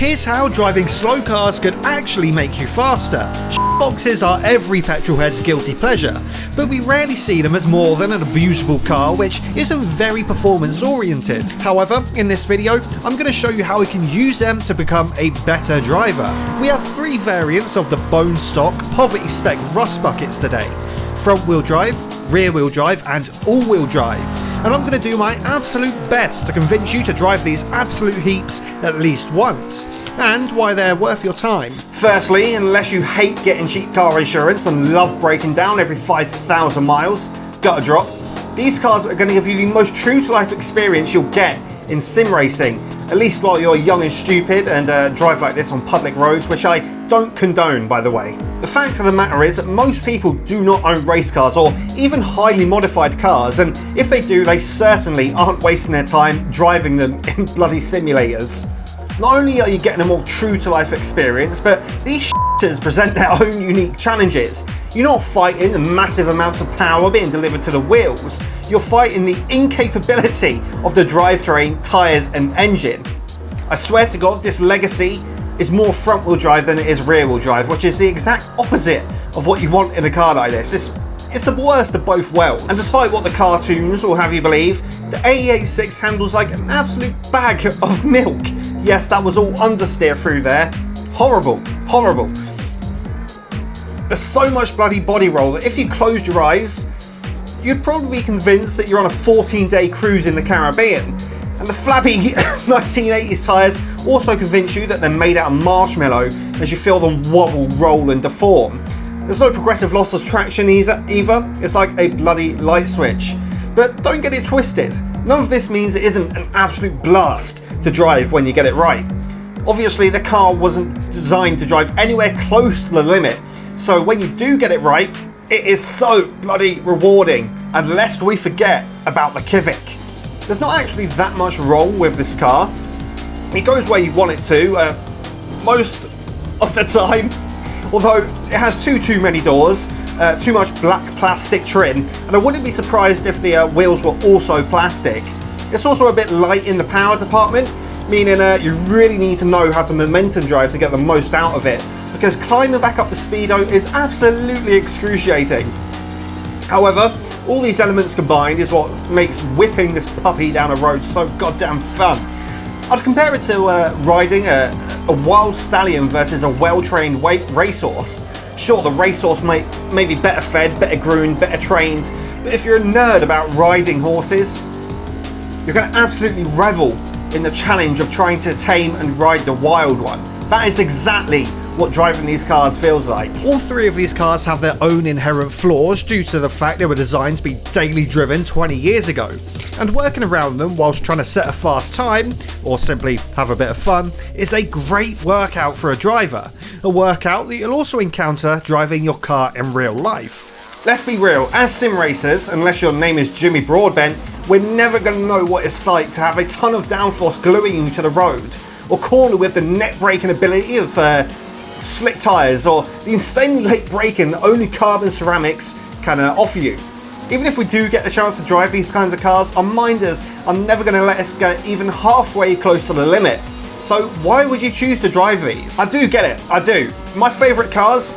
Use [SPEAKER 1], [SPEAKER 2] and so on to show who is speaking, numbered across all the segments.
[SPEAKER 1] Here's how driving slow cars could actually make you faster. Boxes are every petrolhead's guilty pleasure, but we rarely see them as more than an abusable car which isn't very performance oriented. However, in this video, I'm going to show you how we can use them to become a better driver. We have 3 variants of the bone stock poverty spec rust buckets today: front wheel drive, rear wheel drive and all wheel drive. And I'm going to do my absolute best to convince you to drive these absolute heaps at least once, and why they're worth your time. Firstly, unless you hate getting cheap car insurance and love breaking down every 5,000 miles, gutter drop, these cars are going to give you the most true to life experience you'll get in sim racing, at least while you're young and stupid and drive like this on public roads, which I don't condone, by the way. The fact of the matter is that most people do not own race cars or even highly modified cars, and if they do, they certainly aren't wasting their time driving them in bloody simulators. Not only are you getting a more true to life experience, but these shitters present their own unique challenges. You're not fighting the massive amounts of power being delivered to the wheels, you're fighting the incapability of the drivetrain, tyres and engine. I swear to God, this legacy is more front wheel drive than it is rear wheel drive, which is the exact opposite of what you want in a car like this. It's the worst of both worlds. And despite what the cartoons will have you believe, the AE86 handles like an absolute bag of milk. Yes, that was all understeer through there. Horrible, horrible. There's so much bloody body roll that if you closed your eyes, you'd probably be convinced that you're on a 14-day cruise in the Caribbean. And the flabby 1980s tyres also convince you that they're made out of marshmallow as you feel them wobble, roll and deform. There's no progressive loss of traction either, it's like a bloody light switch. But don't get it twisted, none of this means it isn't an absolute blast to drive when you get it right. Obviously the car wasn't designed to drive anywhere close to the limit, so when you do get it right, it is so bloody rewarding. And lest we forget about the Civic. There's not actually that much wrong with this car. It goes where you want it to, most of the time. Although it has too many doors, too much black plastic trim, and I wouldn't be surprised if the wheels were also plastic. It's also a bit light in the power department, meaning you really need to know how to momentum drive to get the most out of it, because climbing back up the speedo is absolutely excruciating. However, all these elements combined is what makes whipping this puppy down a road so goddamn fun. I'd compare it to riding a wild stallion versus a well-trained racehorse. Sure, the racehorse may be better fed, better groomed, better trained, but if you're a nerd about riding horses, you're going to absolutely revel in the challenge of trying to tame and ride the wild one. That is exactly what driving these cars feels like. All 3 of these cars have their own inherent flaws due to the fact they were designed to be daily driven 20 years ago, and working around them whilst trying to set a fast time, or simply have a bit of fun, is a great workout for a driver. A workout that you'll also encounter driving your car in real life. Let's be real, as sim racers, unless your name is Jimmy Broadbent, we're never going to know what it's like to have a ton of downforce gluing you to the road, or corner with the net braking ability of slick tyres, or the insanely late braking that only carbon ceramics can offer you. Even if we do get the chance to drive these kinds of cars, our minders are never going to let us get even halfway close to the limit. So why would you choose to drive these? I do get it, I do. My favourite cars,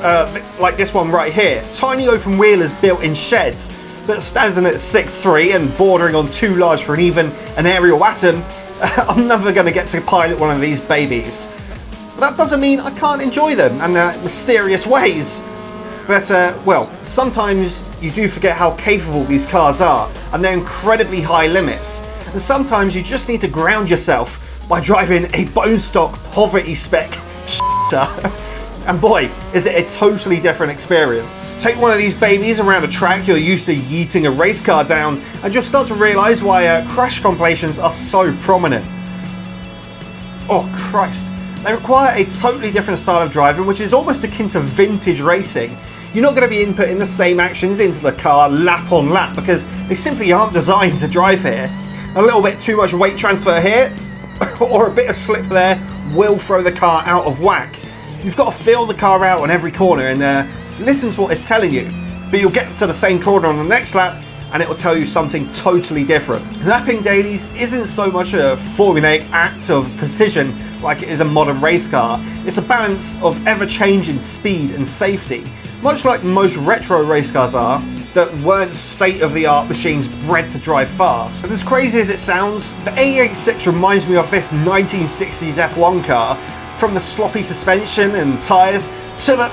[SPEAKER 1] like this one right here, tiny open wheelers built in sheds, but standing at 6'3" and bordering on too large for even an aerial atom, I'm never going to get to pilot one of these babies. But that doesn't mean I can't enjoy them and their mysterious ways. But, well, sometimes you do forget how capable these cars are and their incredibly high limits. And sometimes you just need to ground yourself by driving a bone stock poverty spec shifter. And boy, is it a totally different experience. Take one of these babies around a track you're used to yeeting a race car down, and you'll start to realise why crash compilations are so prominent. Oh Christ. They require a totally different style of driving, which is almost akin to vintage racing. You're not going to be inputting the same actions into the car lap on lap because they simply aren't designed to drive here. A little bit too much weight transfer here, or a bit of slip there, will throw the car out of whack. You've got to feel the car out on every corner and listen to what it's telling you. But you'll get to the same corner on the next lap and it will tell you something totally different. Lapping dailies isn't so much a formulaic act of precision, like it is a modern race car. It's a balance of ever-changing speed and safety, much like most retro race cars are, that weren't state-of-the-art machines bred to drive fast. And as crazy as it sounds, the 886 reminds me of this 1960s F1 car, from the sloppy suspension and tyres to the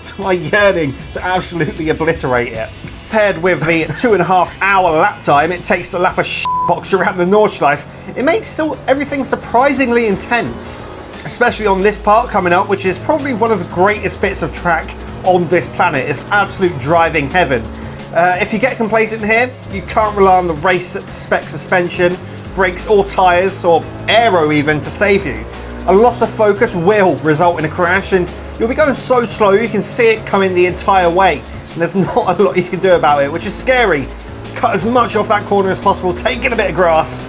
[SPEAKER 1] to my yearning to absolutely obliterate it. Paired with the 2.5-hour lap time it takes to lap a box around the Nordschleife, it makes everything surprisingly intense, especially on this part coming up, which is probably one of the greatest bits of track on this planet. It's absolute driving heaven. If you get complacent here, you can't rely on the race spec suspension, brakes or tyres or aero even to save you. A loss of focus will result in a crash, and you'll be going so slow you can see it coming the entire way, and there's not a lot you can do about it, which is scary. Cut as much off that corner as possible, take in a bit of grass.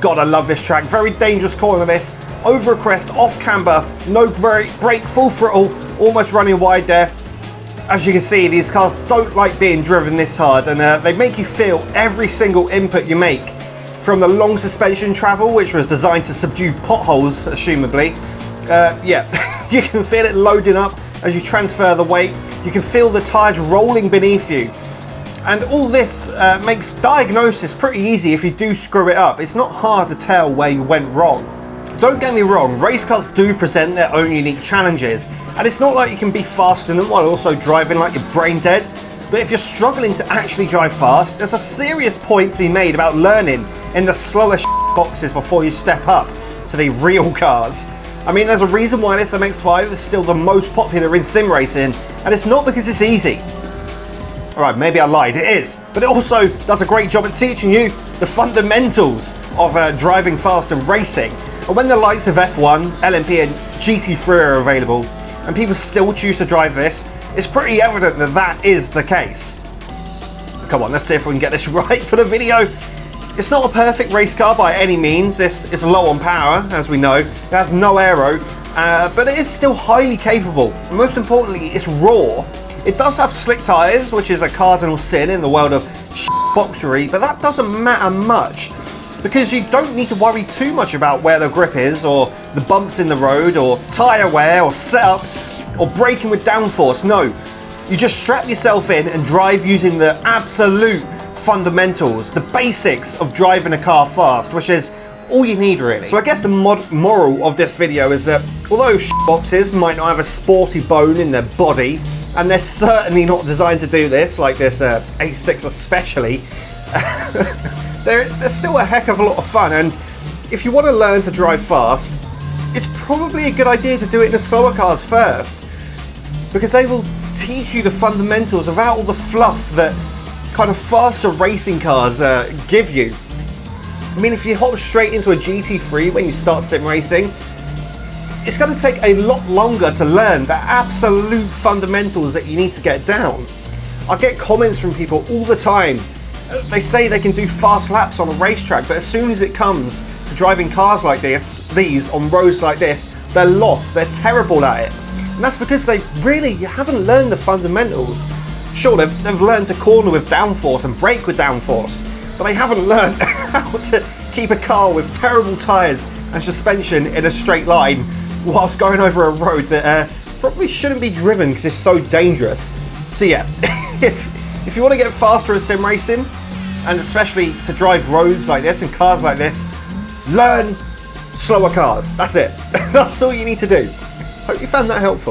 [SPEAKER 1] God, I love this track. Very dangerous corner this. Over a crest, off camber, no brake, full throttle, almost running wide there. As you can see, these cars don't like being driven this hard, and they make you feel every single input you make. From the long suspension travel, which was designed to subdue potholes, assumably. Yeah, you can feel it loading up as you transfer the weight. You can feel the tyres rolling beneath you. And all this makes diagnosis pretty easy if you do screw it up. It's not hard to tell where you went wrong. Don't get me wrong, race cars do present their own unique challenges, and it's not like you can be faster than them while also driving like you're brain dead. But if you're struggling to actually drive fast, there's a serious point to be made about learning in the slower boxes before you step up to the real cars. I mean, there's a reason why this MX-5 is still the most popular in sim racing, and it's not because it's easy. Alright, maybe I lied, it is. But it also does a great job at teaching you the fundamentals of driving fast and racing. And when the likes of F1, LMP and GT3 are available, and people still choose to drive this, it's pretty evident that that is the case. Come on, let's see if we can get this right for the video. It's not a perfect race car by any means. This is low on power, as we know. It has no aero, but it is still highly capable. And most importantly, it's raw. It does have slick tyres, which is a cardinal sin in the world of boxery, but that doesn't matter much, because you don't need to worry too much about where the grip is, or the bumps in the road, or tyre wear, or setups, or braking with downforce. No, you just strap yourself in and drive using the absolute fundamentals, the basics of driving a car fast, which is all you need really. So I guess the moral of this video is that although boxes might not have a sporty bone in their body, and they're certainly not designed to do this, like this 86 especially, they're still a heck of a lot of fun. And if you want to learn to drive fast, it's probably a good idea to do it in the slower cars first, because they will teach you the fundamentals without all the fluff that kind of faster racing cars give you. I mean, if you hop straight into a GT3 when you start sim racing, it's going to take a lot longer to learn the absolute fundamentals that you need to get down. I get comments from people all the time. They say they can do fast laps on a racetrack, but as soon as it comes to driving cars like these on roads like this, they're lost. They're terrible at it. And that's because they really haven't learned the fundamentals. Sure, they've learned to corner with downforce and brake with downforce, but they haven't learned how to keep a car with terrible tyres and suspension in a straight line whilst going over a road that probably shouldn't be driven because it's so dangerous. So yeah, if you want to get faster at sim racing, and especially to drive roads like this and cars like this, learn slower cars. That's it. That's all you need to do. Hope you found that helpful.